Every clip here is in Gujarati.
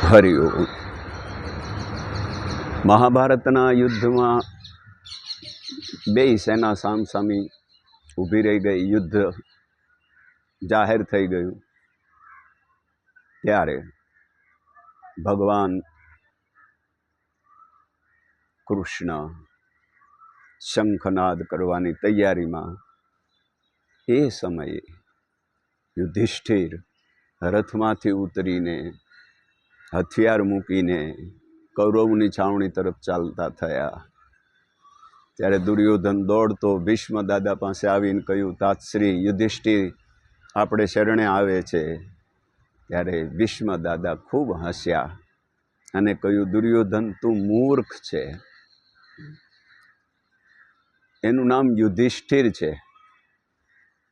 હરિઓમ. મહાભારતના યુદ્ધમાં બેય સેના સામસામી ઊભી રહી ગઈ, યુદ્ધ જાહેર થઈ ગયું. ત્યારે ભગવાન કૃષ્ણ શંખનાદ કરવાની તૈયારીમાં, એ સમયે યુધિષ્ઠિર રથમાંથી ઉતરીને હથિયાર મૂકીને કૌરવની છાવણી તરફ ચાલતા થયા. ત્યારે દુર્યોધન દોડતો ભીષ્મ દાદા પાસે આવીને કહ્યું, તાતશ્રી યુધિષ્ઠિર આપણે શરણે આવે છે. ત્યારે ભીષ્મ દાદા ખૂબ હસ્યા અને કહ્યું, દુર્યોધન તું મૂર્ખ છે. એનું નામ યુધિષ્ઠિર છે.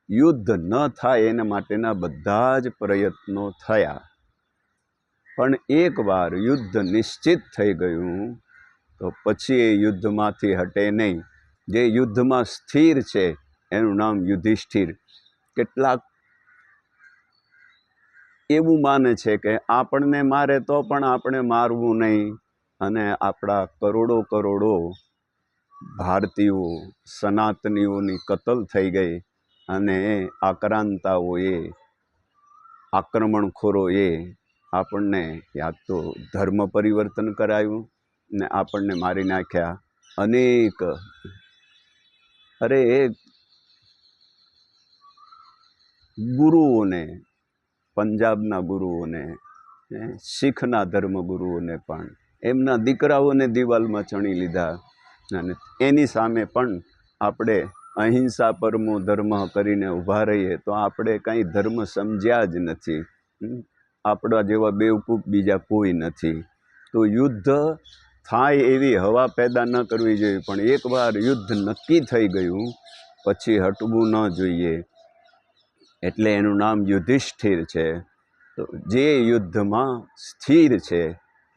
યુદ્ધ ન થાય એના માટેના બધા જ પ્રયત્નો થયા, પણ એકવાર યુદ્ધ નિશ્ચિત થઈ ગયું તો પછી એ યુદ્ધમાંથી હટે નહીં. જે યુદ્ધમાં સ્થિર છે એનું નામ યુધિષ્ઠિર. કેટલાક એવું માને છે કે આપણને મારે તો પણ આપણે મારવું નહીં, અને આપણા કરોડો કરોડો ભારતીયો સનાતનીઓની કતલ થઈ ગઈ, અને આક્રાંતાઓએ, આક્રમણખોરોએ આપણને યા તો ધર્મ પરિવર્તન કરાયું ને આપણને મારી નાખ્યા. અનેક ગુરુઓને, પંજાબના ગુરુઓને, શીખના ધર્મગુરુઓને પણ એમના દીકરાઓને દિવાલમાં ચણી લીધા. અને એની સામે પણ આપણે અહિંસા પરમો ધર્મ કરીને ઊભા રહીએ તો આપણે કંઈ ધર્મ સમજ્યા જ નથી. આપણા જેવા બેવકૂફ બીજા કોઈ નથી. તો યુદ્ધ થાય એવી હવા પેદા ન કરવી જોઈએ, પણ એકવાર યુદ્ધ નક્કી થઈ ગયું પછી હટવું ન જોઈએ. એટલે એનું નામ યુધિષ્ઠિર છે. તો જે યુદ્ધમાં સ્થિર છે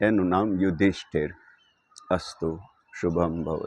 એનું નામ યુધિષ્ઠિર. અસ્તુ શુભમ ભવતુ.